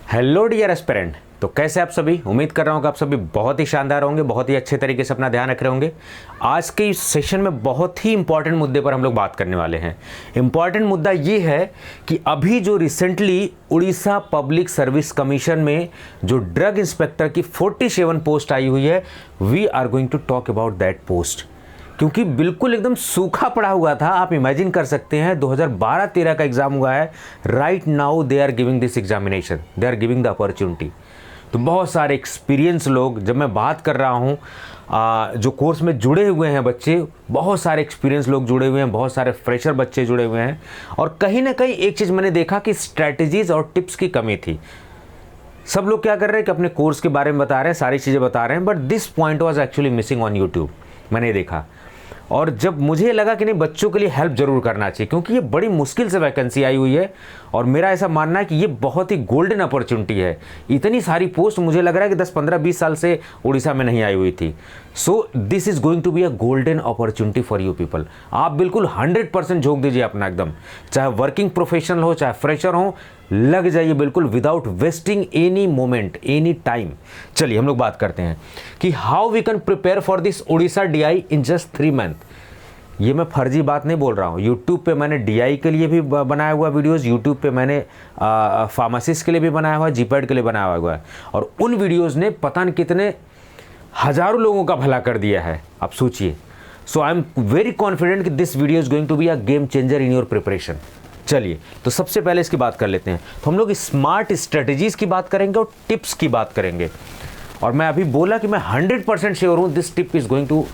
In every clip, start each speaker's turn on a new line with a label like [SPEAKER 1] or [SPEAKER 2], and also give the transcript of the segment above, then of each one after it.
[SPEAKER 1] Hello dear aspirant. तो कैसे आप सभी? उम्मीद कर रहा हूँ कि आप सभी बहुत ही शानदार होंगे, बहुत ही अच्छे तरीके से अपना ध्यान रख रहे होंगे। आज के इस सेशन में बहुत ही इंपॉर्टेंट मुद्दे पर हम लोग बात करने वाले हैं। इंपॉर्टेंट मुद्दा ये है कि अभी जो recently Orissa public service commission में जो ड्रग इंस्पेक्टर की 47 पोस्ट आई हुई है, we are going to talk about that post. क्योंकि बिल्कुल एकदम सूखा पड़ा हुआ था। आप इमेजिन कर सकते हैं 2012-13 का एग्जाम हुआ है। Right now they are giving this examination, they are giving the opportunity. तो बहुत सारे एक्सपीरियंस लोग, जब मैं बात कर रहा हूँ जो कोर्स में जुड़े हुए हैं बच्चे, बहुत सारे एक्सपीरियंस लोग जुड़े हुए हैं, बहुत सारे फ्रेशर बच्चे जुड़े हुए हैं। और कहीं ना कहीं एक चीज़ मैंने देखा कि स्ट्रैटेजीज और टिप्स की कमी थी। सब लोग क्या कर रहे हैं कि अपने कोर्स के बारे में बता रहे हैं, सारी चीज़ें बता रहे हैं, but this point was actually missing on YouTube. मैंने देखा और जब मुझे लगा कि नहीं, बच्चों के लिए हेल्प जरूर करना चाहिए, क्योंकि ये बड़ी मुश्किल से वैकेंसी आई हुई है। और मेरा ऐसा मानना है कि ये बहुत ही गोल्डन अपॉर्चुनिटी है। इतनी सारी पोस्ट मुझे लग रहा है कि 10, 15, 20 साल से उड़ीसा में नहीं आई हुई थी। So this is going to be a golden opportunity for you people. आप बिल्कुल 100% झोंक दीजिए अपना एकदम, चाहे वर्किंग प्रोफेशनल हो, चाहे फ्रेशर हो, लग जाइए बिल्कुल without wasting any moment, any time. चलिए हम लोग बात करते हैं कि how we can prepare for this Orissa DI in just 3 month. ये मैं फर्जी बात नहीं बोल रहा हूँ। यूट्यूब पे मैंने डीआई के लिए भी बनाया हुआ वीडियोस, यूट्यूब पे मैंने फार्मासिस्ट के लिए भी बनाया हुआ है, जीपैड के लिए बनाया हुआ है। और उन वीडियोस ने पता नहीं कितने हजारों लोगों का भला कर दिया है, आप सोचिए। So I am very confident कि this video is going to be a game changer in your preparation. चलिए तो सबसे पहले इसकी बात कर लेते हैं। तो हम लोग स्मार्ट स्ट्रेटजीज की बात करेंगे और टिप्स की बात करेंगे। और मैं अभी बोला कि मैं 100% श्योर हूँ this tip is going to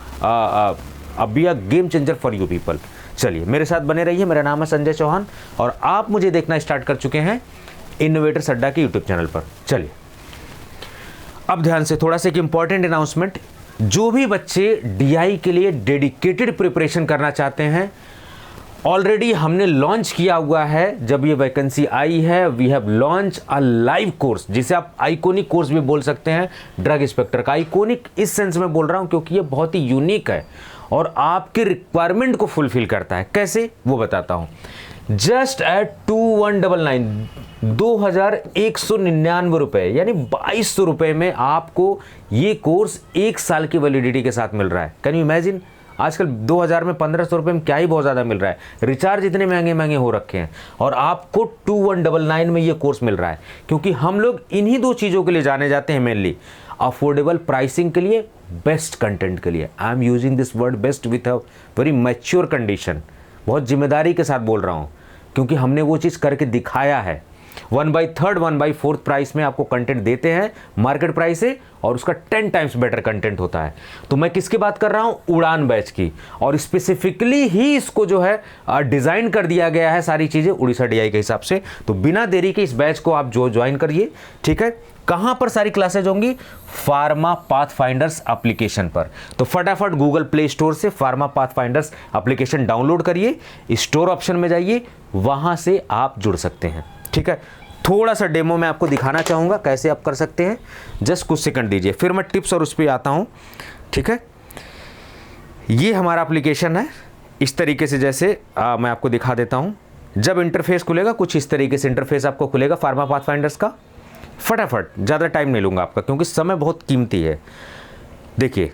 [SPEAKER 1] be a game changer for you people. चलिए मेरे साथ बने रहिए। मेरा नाम है संजय चौहान और आप मुझे देखना स्टार्ट कर चुके हैं इनोवेटर्स अड्डा के यूट्यूब चैनल पर। चलिए अब ध्यान से, थोड़ा सा एक इंपॉर्टेंट अनाउंसमेंट। जो भी बच्चे डीआई के लिए डेडिकेटेड प्रिपरेशन करना चाहते हैं, ऑलरेडी हमने लॉन्च किया हुआ है। जब ये वैकेंसी आई है, we have launch a live course, जिसे आप आइकोनिक कोर्स भी बोल सकते हैं। ड्रग इंस्पेक्टर का आइकोनिक इस सेंस में बोल रहा हूं क्योंकि ये बहुत ही यूनिक है और आपके रिक्वायरमेंट को फुलफिल करता है। कैसे, वो बताता हूं। जस्ट एट 2199, 2199 रुपए, यानी 2200 रुपए में आपको ये कोर्स 1 साल की वैलिडिटी के साथ मिल रहा है। Can you imagine? आजकल 2000 में 1500 रुपये में क्या ही बहुत ज़्यादा मिल रहा है। रिचार्ज इतने महंगे महंगे हो रखे हैं और आपको 2199 में ये कोर्स मिल रहा है। क्योंकि हम लोग इन्हीं 2 चीज़ों के लिए जाने जाते हैं मेनली, अफोर्डेबल प्राइसिंग के लिए, बेस्ट कंटेंट के लिए। I am using this word best with a very mature condition. बहुत जिम्मेदारी के साथ बोल रहा हूँ क्योंकि हमने वो चीज़ करके दिखाया है। 1/3, 1/4 प्राइस में आपको कंटेंट देते हैं मार्केट प्राइस से, और उसका 10 टाइम्स बेटर कंटेंट होता है। तो मैं किसकी बात कर रहा हूं? उड़ान बैच की। और स्पेसिफिकली ही इसको जो है डिजाइन कर दिया गया है सारी चीजें उड़ीसा डीआई के हिसाब से। तो बिना देरी के इस बैच को आप जो ज्वाइन करिए, ठीक है। कहां पर सारी क्लासेज होंगी? फार्मा पाथफाइंडर्स एप्लीकेशन पर। तो फटाफट गूगल प्ले स्टोर से फार्मा पाथफाइंडर्स एप्लीकेशन डाउनलोड करिए, स्टोर ऑप्शन में जाइए, वहां से आप जुड़ सकते हैं, ठीक है। थोड़ा सा डेमो मैं आपको दिखाना चाहूँगा कैसे आप कर सकते हैं। जस्ट कुछ सेकंड दीजिए, फिर मैं टिप्स और उस पर आता हूँ, ठीक है। ये हमारा एप्लीकेशन है। इस तरीके से जैसे मैं आपको दिखा देता हूँ। जब इंटरफेस खुलेगा, कुछ इस तरीके से इंटरफेस आपको खुलेगा फार्मा पाथफाइंडर्स का। फटाफट, ज़्यादा टाइम नहीं लूँगा आपका क्योंकि समय बहुत कीमती है। देखिए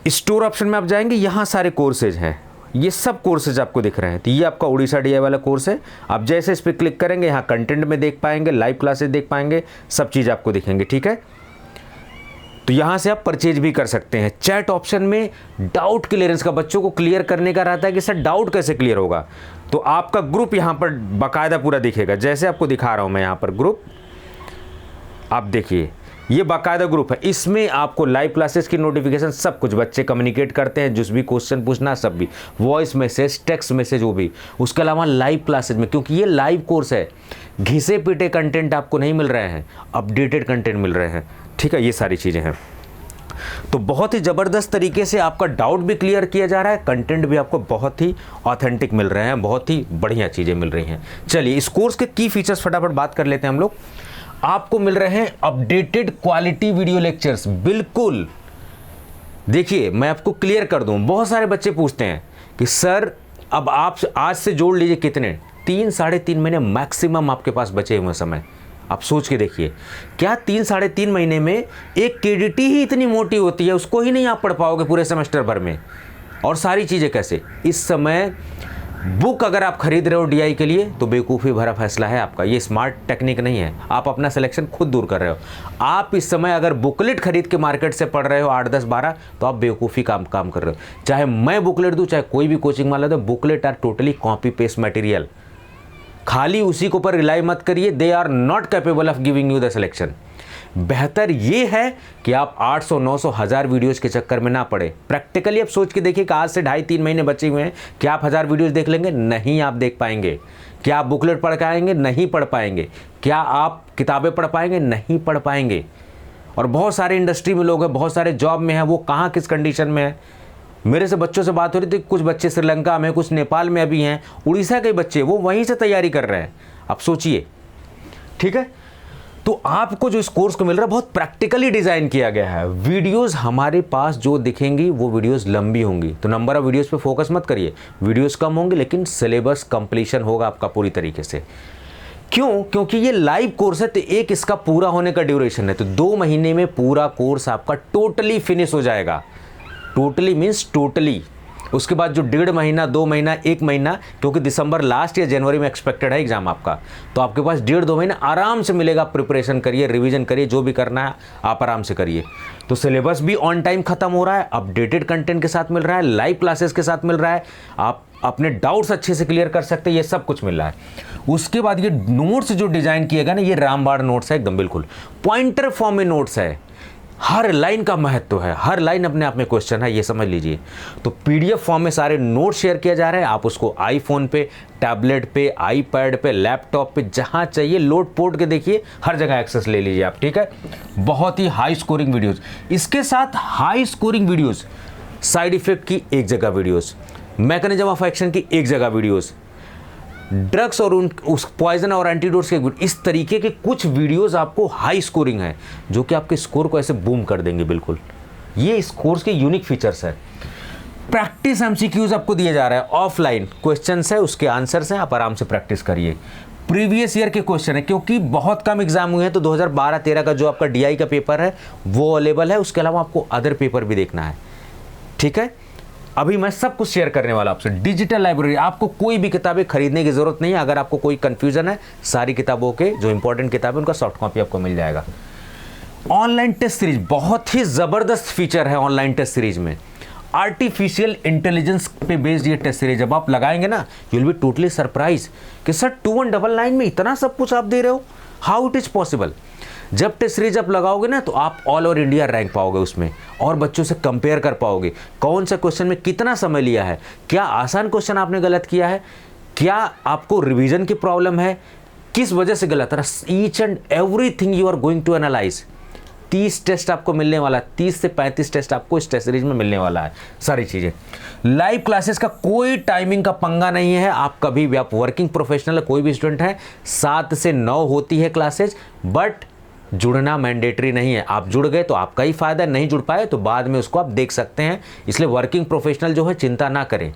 [SPEAKER 1] स्टोर ऑप्शन में आप जाएंगे, यहाँ सारे कोर्सेज हैं। ये सब कोर्सेज आपको दिख रहे हैं। तो ये आपका उड़ीसा डीआई वाला कोर्स है। आप जैसे इस पर क्लिक करेंगे, यहाँ कंटेंट में देख पाएंगे, लाइव क्लासेस देख पाएंगे, सब चीज़ आपको दिखेंगे, ठीक है। तो यहाँ से आप परचेज भी कर सकते हैं। चैट ऑप्शन में डाउट क्लियरेंस का, बच्चों को क्लियर करने का रहता है कि सर डाउट कैसे क्लियर होगा। तो आपका ग्रुप यहाँ पर बाकायदा पूरा दिखेगा, जैसे आपको दिखा रहा हूँ मैं यहाँ पर ग्रुप। आप देखिए ये बाकायदा ग्रुप है। इसमें आपको लाइव क्लासेस की नोटिफिकेशन, सब कुछ बच्चे कम्युनिकेट करते हैं, जिस भी क्वेश्चन पूछना सब भी, वॉइस मैसेज, टेक्स्ट मैसेज, वो भी। उसके अलावा लाइव क्लासेज में, क्योंकि ये लाइव कोर्स है, घिसे पीटे कंटेंट आपको नहीं मिल रहे हैं, अपडेटेड कंटेंट मिल रहे हैं, ठीक है। ये सारी चीज़ें हैं। तो बहुत ही ज़बरदस्त तरीके से आपका डाउट भी क्लियर किया जा रहा है, कंटेंट भी आपको बहुत ही ऑथेंटिक मिल रहे हैं, बहुत ही बढ़िया चीज़ें मिल रही हैं। चलिए इस कोर्स के की फीचर्स फटाफट बात कर लेते हैं हम लोग। आपको मिल रहे हैं अपडेटेड क्वालिटी वीडियो लेक्चर्स, बिल्कुल। देखिए मैं आपको क्लियर कर दूं, बहुत सारे बच्चे पूछते हैं कि सर अब आप आज से जोड़ लीजिए कितने, 3 साढ़े 3 महीने मैक्सिमम आपके पास बचे हुए समय। आप सोच के देखिए, क्या 3-3.5 महीने में एक केडीटी ही इतनी मोटी होती है, उसको ही नहीं आप पढ़ पाओगे पूरे सेमेस्टर भर में। और सारी चीज़ें कैसे, इस समय बुक अगर आप खरीद रहे हो डीआई के लिए तो बेवकूफ़ी भरा फैसला है आपका, ये स्मार्ट टेक्निक नहीं है, आप अपना सिलेक्शन खुद दूर कर रहे हो। आप इस समय अगर बुकलेट खरीद के मार्केट से पढ़ रहे हो 8, 10, 12 तो आप बेवकूफ़ी काम कर रहे हो। चाहे मैं बुकलेट दूँ, चाहे कोई भी कोचिंग वाला दो, booklet are totally copy paste material, खाली उसी के ऊपर रिलाई मत करिए, they are not capable of giving you the selection. बेहतर ये है कि आप 800, 900, 1000 वीडियोस के चक्कर में ना पड़े। प्रैक्टिकली आप सोच के देखिए कि आज से 2.5-3 महीने बचे हुए हैं, क्या आप 1000 वीडियोस देख लेंगे? नहीं आप देख पाएंगे। क्या आप बुकलेट पढ़ के आएंगे? नहीं पढ़ पाएंगे। क्या आप किताबें पढ़ पाएंगे? नहीं पढ़ पाएंगे। और बहुत सारे इंडस्ट्री में लोग हैं, बहुत सारे जॉब में हैं, वो कहाँ किस कंडीशन में है। मेरे से बच्चों से बात हो रही थी, कुछ बच्चे श्रीलंका में, कुछ नेपाल में अभी हैं, उड़ीसा के बच्चे, वो वहीं से तैयारी कर रहे हैं। आप सोचिए, ठीक है। तो आपको जो इस कोर्स को मिल रहा है बहुत प्रैक्टिकली डिज़ाइन किया गया है। वीडियोस हमारे पास जो दिखेंगी वो वीडियोस लंबी होंगी, तो नंबर ऑफ वीडियोस पे फोकस मत करिए, वीडियोस कम होंगे लेकिन सिलेबस कंप्लीशन होगा आपका पूरी तरीके से। क्यों? क्योंकि ये लाइव कोर्स है, तो एक इसका पूरा होने का ड्यूरेशन है, तो 2 महीने में पूरा कोर्स आपका टोटली फिनिश हो जाएगा। Totally means totally. उसके बाद जो 1.5 महीना, 2 महीना, 1 महीना, क्योंकि दिसंबर लास्ट या जनवरी में एक्सपेक्टेड है एग्जाम आपका, तो आपके पास 1.5-2 महीना आराम से मिलेगा। प्रिपरेशन करिए, रिवीजन करिए, जो भी करना है आप आराम से करिए। तो सिलेबस भी ऑन टाइम खत्म हो रहा है, अपडेटेड कंटेंट के साथ मिल रहा है, लाइव क्लासेस के साथ मिल रहा है, आप अपने डाउट्स अच्छे से क्लियर कर सकते हैं, ये सब कुछ मिल रहा है। उसके बाद ये नोट्स जो डिजाइन किए गए ना, ये रामबाण नोट्स है, एकदम बिल्कुल पॉइंटर फॉर्म में नोट्स है। हर लाइन का महत्व है, हर लाइन अपने आप में क्वेश्चन है, ये समझ लीजिए। तो पीडीएफ फॉर्म में सारे नोट शेयर किया जा रहा है, आप उसको आईफोन पे, टैबलेट पे, आईपैड पे, लैपटॉप पे, जहां चाहिए लोड पोर्ट के देखिए, हर जगह एक्सेस ले लीजिए आप, ठीक है। बहुत ही हाई स्कोरिंग वीडियोस, इसके साथ high scoring videos, side effect की एक जगह वीडियोस, मैकेनिज्म ऑफ एक्शन की एक जगह वीडियोस, ड्रग्स और उस पॉइजन और एंटीडोट्स के, इस तरीके के कुछ वीडियोस आपको हाई स्कोरिंग है, जो कि आपके स्कोर को ऐसे बूम कर देंगे बिल्कुल। ये इस कोर्स के यूनिक फीचर्स है। प्रैक्टिस एमसीक्यूज आपको दिया जा रहा है, ऑफलाइन क्वेश्चंस है, उसके आंसर्स हैं, आप आराम से प्रैक्टिस करिए। प्रीवियस ईयर के क्वेश्चन है, क्योंकि बहुत कम एग्जाम हुए हैं, तो 2012-13 का जो आपका डीआई का पेपर है वो अवेलेबल है, उसके अलावा आपको अदर पेपर भी देखना है, ठीक है। अभी मैं सब कुछ शेयर करने वाला आपसे। डिजिटल लाइब्रेरी, आपको कोई भी किताबें खरीदने की जरूरत नहीं है। अगर आपको कोई कंफ्यूजन है, सारी किताबों के जो इंपॉर्टेंट किताबें उनका सॉफ्ट कॉपी आपको मिल जाएगा। ऑनलाइन टेस्ट सीरीज, बहुत ही जबरदस्त फीचर है ऑनलाइन टेस्ट सीरीज में। आर्टिफिशियल इंटेलिजेंस पे बेस्ड ये टेस्ट सीरीज जब आप लगाएंगे ना, you will be totally surprise कि सर 2199 में इतना सब कुछ आप दे रहे हो, हाउ इट इज पॉसिबल। जब टेस्ट सीरीज आप लगाओगे ना, तो आप ऑल ओवर इंडिया रैंक पाओगे उसमें, और बच्चों से कंपेयर कर पाओगे कौन सा क्वेश्चन में कितना समय लिया है, क्या आसान क्वेश्चन आपने गलत किया है, क्या आपको रिवीजन की प्रॉब्लम है, किस वजह से गलत रहा। Each and everything you are going to analyse. 30 test आपको मिलने वाला है, 30 से 35 टेस्ट आपको इस टेस्ट सीरीज में मिलने वाला है, सारी चीज़ें। लाइव क्लासेस का कोई टाइमिंग का पंगा नहीं है, आप कभी भी, आप वर्किंग प्रोफेशनल है, कोई भी स्टूडेंट है, 7 से 9 होती है क्लासेज, बट जुड़ना मैंडेटरी नहीं है। आप जुड़ गए तो आपका ही फायदा, नहीं जुड़ पाए तो बाद में उसको आप देख सकते हैं। इसलिए वर्किंग प्रोफेशनल जो है चिंता ना करें,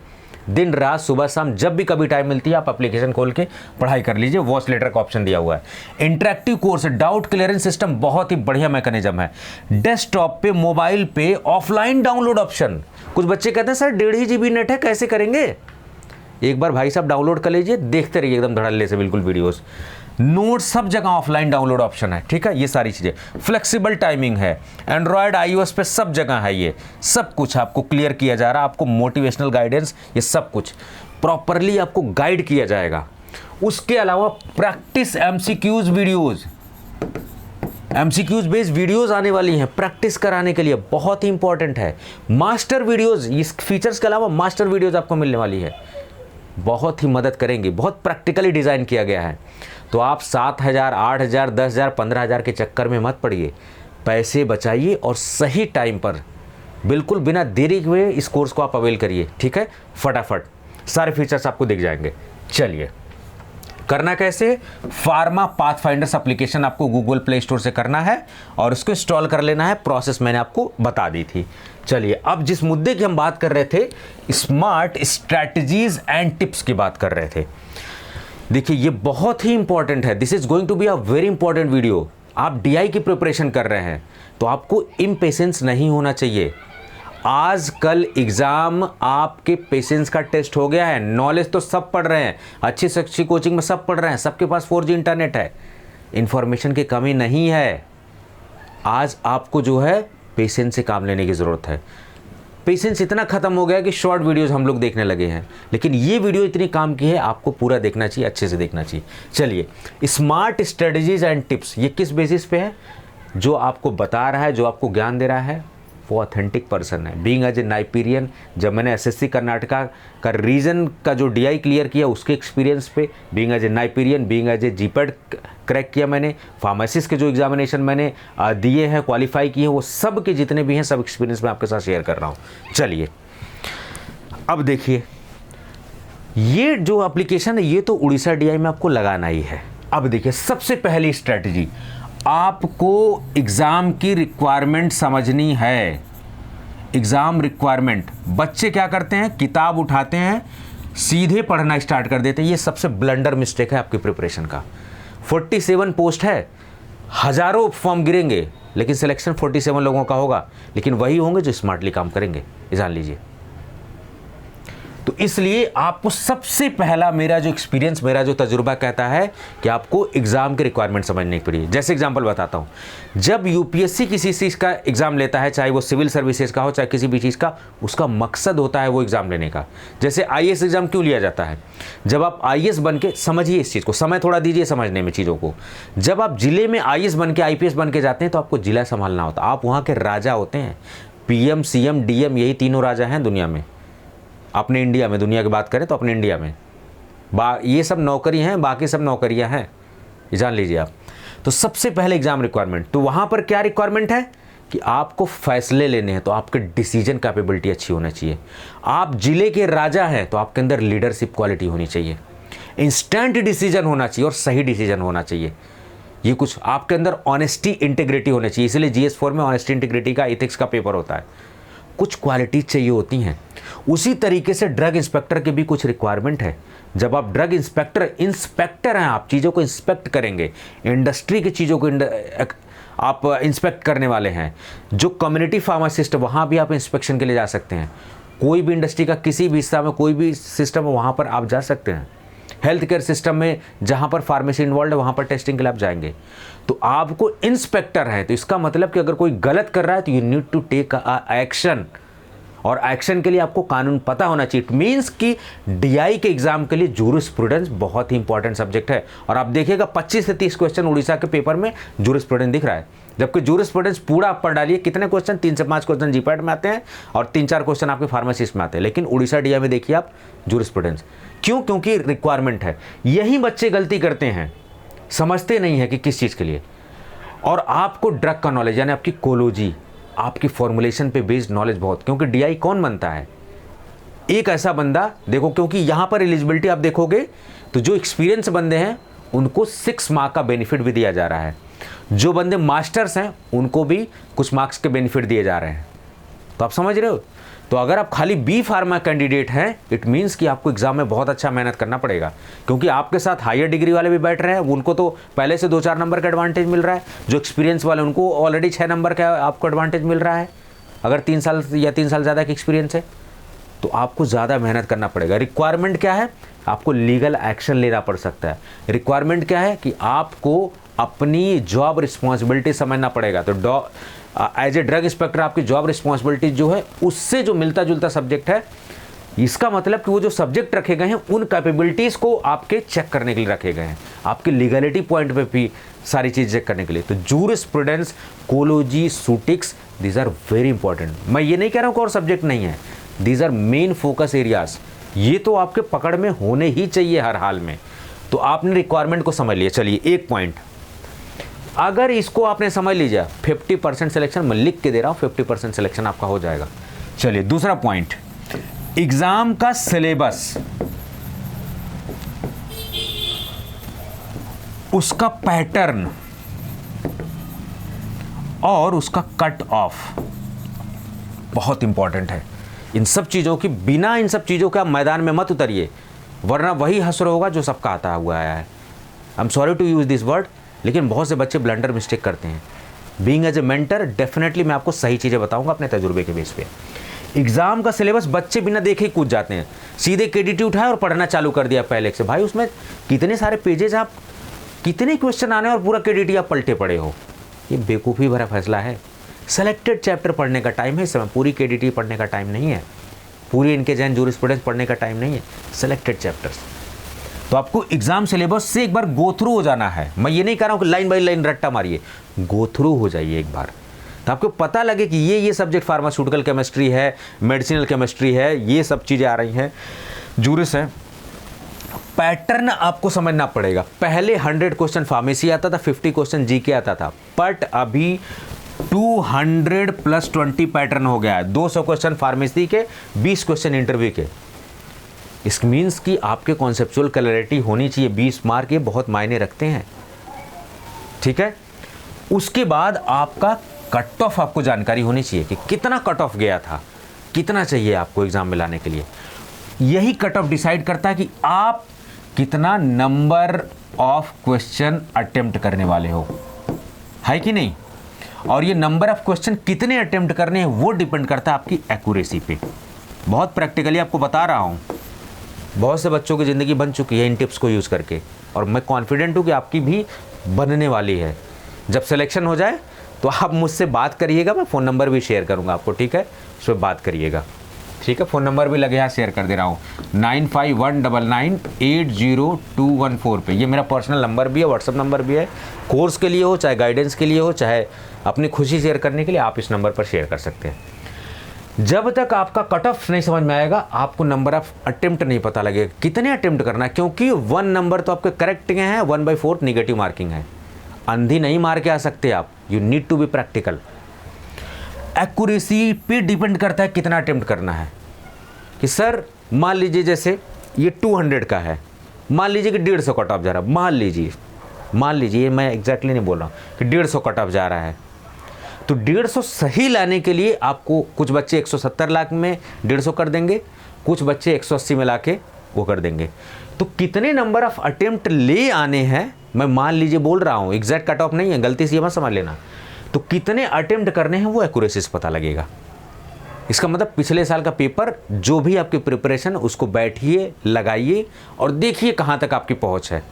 [SPEAKER 1] दिन रात सुबह शाम जब भी कभी टाइम मिलती है आप एप्लीकेशन खोल के पढ़ाई कर लीजिए। वॉच लेटर का ऑप्शन दिया हुआ है। Interactive course, doubt clearance system, बहुत ही बढ़िया मैकेनिज्म है। डेस्कटॉप पे, मोबाइल पे ऑफलाइन डाउनलोड ऑप्शन। कुछ बच्चे कहते हैं सर 1.5 GB नेट है, कैसे करेंगे? एक बार भाई साहब डाउनलोड कर लीजिए, देखते रहिए एकदम धड़ल्ले से बिल्कुल वीडियोस। नोट सब जगह ऑफलाइन डाउनलोड ऑप्शन है, ठीक है। ये सारी चीज़ें, फ्लेक्सिबल टाइमिंग है, एंड्रॉयड iOS पे सब जगह है। ये सब कुछ आपको क्लियर किया जा रहा है, आपको मोटिवेशनल गाइडेंस, ये सब कुछ प्रॉपरली आपको गाइड किया जाएगा। उसके अलावा practice MCQs videos, MCQs based videos आने वाली हैं प्रैक्टिस कराने के लिए, बहुत ही इंपॉर्टेंट है। मास्टर वीडियोस, इस फीचर्स के अलावा मास्टर वीडियोस आपको मिलने वाली है, बहुत ही मदद करेंगी, बहुत प्रैक्टिकली डिज़ाइन किया गया है। तो आप 7,000, 8,000, 10,000, 15,000 के चक्कर में मत पड़िए, पैसे बचाइए और सही टाइम पर बिल्कुल बिना देरी हुए इस कोर्स को आप अवेल करिए, ठीक है। फटाफट सारे फीचर्स आपको दिख जाएंगे। चलिए, करना कैसे? फार्मा पाथफाइंडर्स एप्लीकेशन आपको गूगल प्ले स्टोर से करना है और उसको इंस्टॉल कर लेना है। प्रोसेस मैंने आपको बता दी थी। चलिए, अब जिस मुद्दे की हम बात कर रहे थे, स्मार्ट स्ट्रैटेजीज एंड टिप्स की बात कर रहे थे। देखिए ये बहुत ही इंपॉर्टेंट है, this is going to be a very important video. आप डीआई की प्रिपरेशन कर रहे हैं तो आपको इम्पेशेंस नहीं होना चाहिए। आज कल एग्जाम आपके पेशेंस का टेस्ट हो गया है। नॉलेज तो सब पढ़ रहे हैं, अच्छी से अच्छी कोचिंग में सब पढ़ रहे हैं, सबके पास 4G इंटरनेट है, इंफॉर्मेशन की कमी नहीं है। आज आपको जो है पेशेंस से काम लेने की ज़रूरत है। पेशेंस इतना ख़त्म हो गया कि शॉर्ट वीडियोस हम लोग देखने लगे हैं, लेकिन ये वीडियो इतनी काम की है, आपको पूरा देखना चाहिए, अच्छे से देखना चाहिए। चलिए, स्मार्ट स्ट्रेटजीज एंड टिप्स, ये किस बेसिस पे है? जो आपको बता रहा है, जो आपको ज्ञान दे रहा है, वो ऑथेंटिक पर्सन है। बीइंग एज ए नाइपीरियन, जब मैंने एसएससी कर्नाटका का रीजन का जो डीआई क्लियर किया उसके एक्सपीरियंस पे, being as a NIPERian, being as a GPAT crack किया मैंने, फार्मासिस्ट के जो एग्जामिनेशन मैंने दिए हैं, क्वालिफाई किए हैं, वो सब के जितने भी हैं सब एक्सपीरियंस मैं आपके साथ शेयर कर रहा हूँ। चलिए अब देखिए, ये जो एप्लीकेशन है ये तो उड़ीसा डीआई में आपको लगाना ही है। अब देखिए, सबसे पहली स्ट्रैटेजी, आपको एग्ज़ाम की रिक्वायरमेंट समझनी है। एग्ज़ाम रिक्वायरमेंट, बच्चे क्या करते हैं, किताब उठाते हैं, सीधे पढ़ना स्टार्ट कर देते हैं। ये सबसे ब्लंडर मिस्टेक है आपकी प्रिपरेशन का। 47 पोस्ट है, हज़ारों फॉर्म गिरेंगे, लेकिन सिलेक्शन 47 लोगों का होगा, लेकिन वही होंगे जो स्मार्टली काम करेंगे, ये जान लीजिए। तो इसलिए आपको सबसे पहला, मेरा जो एक्सपीरियंस, मेरा जो तजुर्बा कहता है कि आपको एग्ज़ाम की रिक्वायरमेंट समझनी पड़ेगी। जैसे एग्जांपल बताता हूँ, जब यूपीएससी किसी चीज़ का एग्ज़ाम लेता है, चाहे वो सिविल सर्विसेज का हो, चाहे किसी भी चीज़ का, उसका मकसद होता है वो एग्ज़ाम लेने का। जैसे आईएएस एग्ज़ाम क्यों लिया जाता है? जब आप आईएएस बन के, समझिए इस चीज़ को, समय थोड़ा दीजिए समझने में चीज़ों को। जब आप जिले में आईएएस बन के, आईपीएस बन के जाते हैं तो आपको जिला संभालना होता है। आप वहाँ के राजा होते हैं, पीएम, सीएम, डीएम, यही तीनों राजा हैं दुनिया में। अपने इंडिया में, दुनिया की बात करें तो अपने इंडिया में ये सब नौकरी हैं, बाकी सब नौकरियां हैं, ये जान लीजिए आप। तो सबसे पहले एग्जाम रिक्वायरमेंट, तो वहां पर क्या रिक्वायरमेंट है कि आपको फैसले लेने हैं, तो आपके डिसीजन कैपेबिलिटी अच्छी होनी चाहिए। आप जिले के राजा हैं तो आपके अंदर लीडरशिप क्वालिटी होनी चाहिए, इंस्टेंट डिसीजन होना चाहिए और सही डिसीजन होना चाहिए। ये कुछ आपके अंदर ऑनेस्टी, इंटीग्रिटी होनी चाहिए। इसलिए GS4 में ऑनेस्टी, इंटीग्रिटी का, एथिक्स का पेपर होता है। कुछ क्वालिटी चाहिए होती हैं। उसी तरीके से ड्रग इंस्पेक्टर की भी कुछ रिक्वायरमेंट है। जब आप ड्रग इंस्पेक्टर हैं, आप चीज़ों को इंस्पेक्ट करेंगे, इंडस्ट्री की चीज़ों को आप इंस्पेक्ट करने वाले हैं। जो कम्युनिटी फार्मासिस्ट, वहाँ भी आप इंस्पेक्शन के लिए जा सकते हैं। कोई भी इंडस्ट्री का किसी भी हिस्सा में कोई भी सिस्टम है, वहाँ पर आप जा सकते हैं। हेल्थ केयर सिस्टम में जहाँ पर फार्मेसी इन्वॉल्व है, वहाँ पर टेस्टिंग के लिए आप जाएंगे। तो आपको इंस्पेक्टर है, तो इसका मतलब कि अगर कोई गलत कर रहा है तो you need to take action, और एक्शन के लिए आपको कानून पता होना चाहिए। इट मीन्स कि डीआई के एग्जाम के लिए जूरिस्प्रूडेंस बहुत ही इंपॉर्टेंट सब्जेक्ट है। और आप देखिएगा 25 से 30 क्वेश्चन उड़ीसा के पेपर में जूरिस्प्रूडेंस दिख रहा है, जबकि जूरिस्प्रूडेंस पूरा आप पढ़ डालिए, कितने क्वेश्चन, 3 से 5 क्वेश्चन जीपैट में आते हैं और 3-4 क्वेश्चन आपके फार्मासिस्ट में आते हैं। लेकिन उड़ीसा डीआई में देखिए आप जूरिस्प्रूडेंस, क्यों? क्योंकि रिक्वायरमेंट है। यही बच्चे गलती करते हैं, समझते नहीं है कि किस चीज़ के लिए। और आपको ड्रग का नॉलेज, यानी आपकी कोलोजी, आपकी फॉर्मुलेशन पे बेस्ड नॉलेज बहुत, क्योंकि डीआई कौन बनता है? एक ऐसा बंदा, देखो, क्योंकि यहाँ पर एलिजिबिलिटी आप देखोगे तो जो एक्सपीरियंस बंदे हैं उनको 6 मार्क का बेनिफिट भी दिया जा रहा है। जो बंदे मास्टर्स हैं उनको भी कुछ मार्क्स के बेनिफिट दिए जा रहे हैं। तो आप समझ रहे हो? तो अगर आप खाली बी फार्मा कैंडिडेट हैं, इट मीन्स कि आपको एग्जाम में बहुत अच्छा मेहनत करना पड़ेगा, क्योंकि आपके साथ हायर डिग्री वाले भी बैठ रहे हैं, उनको तो पहले से 2-4 नंबर का एडवांटेज मिल रहा है। जो एक्सपीरियंस वाले, उनको ऑलरेडी 6 नंबर का आपको एडवांटेज मिल रहा है, अगर 3 साल या 3 साल ज़्यादा का एक्सपीरियंस है। तो आपको ज़्यादा मेहनत करना पड़ेगा। रिक्वायरमेंट क्या है? आपको लीगल एक्शन लेना पड़ सकता है। रिक्वायरमेंट क्या है कि आपको अपनी जॉब रिस्पॉन्सिबिलिटी समझना पड़ेगा। तो एज ए ड्रग इंस्पेक्टर आपकी जॉब रिस्पॉन्सिबिलिटी जो है उससे जो मिलता जुलता सब्जेक्ट है, इसका मतलब कि वो जो सब्जेक्ट रखे गए हैं उन कैपेबिलिटीज़ को आपके चेक करने के लिए रखे गए हैं, आपके लीगलिटी पॉइंट पे भी सारी चीज़ चेक करने के लिए। तो जूरिस्प्रूडेंस, कोलोजी, सूटिक्स, दीज आर वेरी इंपॉर्टेंट। मैं ये नहीं कह रहा हूँ कि और सब्जेक्ट नहीं है, these are main focus areas. ये तो आपके पकड़ में होने ही चाहिए हर हाल में। तो आपने रिक्वायरमेंट को समझ लिया। चलिए, एक पॉइंट अगर इसको आपने समझ लीजिए, 50% सिलेक्शन, मैं लिख के दे रहा हूँ, 50% सिलेक्शन आपका हो जाएगा। चलिए, दूसरा पॉइंट, एग्जाम का सिलेबस, उसका पैटर्न और उसका कट ऑफ बहुत इंपॉर्टेंट है। इन सब चीज़ों की, बिना इन सब चीज़ों के आप मैदान में मत उतरिए, वरना वही हसर होगा जो सबका आता हुआ आया है। I am sorry to use this word, लेकिन बहुत से बच्चे ब्लंडर मिस्टेक करते हैं। Being as a mentor definitely मैं आपको सही चीज़ें बताऊंगा अपने तजुर्बे के बेस पे। एग्जाम का सिलेबस बच्चे बिना देखे ही कूद जाते हैं, सीधे केडीटी उठाया और पढ़ना चालू कर दिया पहले से। भाई उसमें कितने सारे पेजेज, आप कितने क्वेश्चन आने और पूरा केडीटी आप पलटे पड़े हो, ये बेवकूफ़ी भरा फैसला है। सेलेक्टेड चैप्टर पढ़ने का टाइम है इस समय, पूरी केडीटी पढ़ने का टाइम नहीं है, पूरी इनके जैन जूरिस्प्रूडेंस पढ़ने का टाइम नहीं है, सेलेक्टेड चैप्टर्स। तो आपको एग्जाम सिलेबस से एक बार गो थ्रू हो जाना है। मैं ये नहीं कह रहा हूँ कि लाइन बाय लाइन रट्टा मारिए, गो थ्रू हो जाइए एक बार, तो आपको पता लगे कि ये सब्जेक्ट फार्मास्यूटिकल केमिस्ट्री है, मेडिसिनल केमिस्ट्री है, ये सब चीज़ें आ रही हैं, जूरिस है। पैटर्न आपको समझना पड़ेगा। पहले 100 क्वेश्चन फार्मेसी आता था, 50 क्वेश्चन जीके आता था, बट अभी 200 + 20 पैटर्न हो गया है। 200 क्वेश्चन फार्मेसी के, 20 क्वेश्चन इंटरव्यू के। इस मीन्स कि आपके कॉन्सेप्चुअल क्लैरिटी होनी चाहिए। 20 मार्क ये बहुत मायने रखते हैं, ठीक है। उसके बाद आपका कट ऑफ आपको जानकारी होनी चाहिए कि कितना कट ऑफ गया था, कितना चाहिए आपको एग्जाम में लाने के लिए। यही कट ऑफ डिसाइड करता है कि आप कितना नंबर ऑफ क्वेश्चन अटेम्प्ट करने वाले हो, है कि नहीं। और ये नंबर ऑफ क्वेश्चन कितने अटेम्प्ट करने हैं वो डिपेंड करता है आपकी एक्यूरेसी पे। बहुत प्रैक्टिकली आपको बता रहा हूँ, बहुत से बच्चों की ज़िंदगी बन चुकी है इन टिप्स को यूज़ करके, और मैं कॉन्फिडेंट हूँ कि आपकी भी बनने वाली है। जब सिलेक्शन हो जाए तो आप मुझसे बात करिएगा, मैं फ़ोन नंबर भी शेयर करूँगा आपको, ठीक है, उस पर बात करिएगा, ठीक है। फ़ोन नंबर भी लगे यहाँ शेयर कर दे रहा हूँ, 9519980214 पे। ये मेरा पर्सनल नंबर भी है, व्हाट्सअप नंबर भी है। कोर्स के लिए हो, चाहे गाइडेंस के लिए हो, चाहे अपनी खुशी शेयर करने के लिए, आप इस नंबर पर शेयर कर सकते हैं। जब तक आपका कट ऑफ नहीं समझ में आएगा, आपको नंबर ऑफ अटेम्प्ट नहीं पता लगेगा कितने अटेम्प्ट करना है, क्योंकि 1 नंबर तो आपके करेक्ट हैं, 1/4 निगेटिव मार्किंग है। अंधी नहीं मार के आ सकते आप, you need to be practical. Accuracy पे डिपेंड करता है कितना अटेम्प्ट करना है। कि सर मान लीजिए जैसे ये 200 का है, मान लीजिए कि 150 कट ऑफ जा रहा है, मान लीजिए मैं एग्जैक्टली नहीं बोल रहा हूँ कि 150 कट ऑफ जा रहा है, तो 150 सही लाने के लिए आपको कुछ बच्चे 170 लाख में 150 कर देंगे, कुछ बच्चे 180 में ला के वो कर देंगे। तो कितने नंबर ऑफ अटेम्प्ट ले आने हैं, मैं मान लीजिए बोल रहा हूँ, एग्जैक्ट कट ऑफ नहीं है, गलती से ये मत समझ लेना। तो कितने अटेम्प्ट करने हैं वो एक्यूरेसी से पता लगेगा। इसका मतलब पिछले साल का पेपर जो भी आपकी प्रिपरेशन, उसको बैठिए, लगाइए और देखिए कहाँ तक आपकी पहुँच है।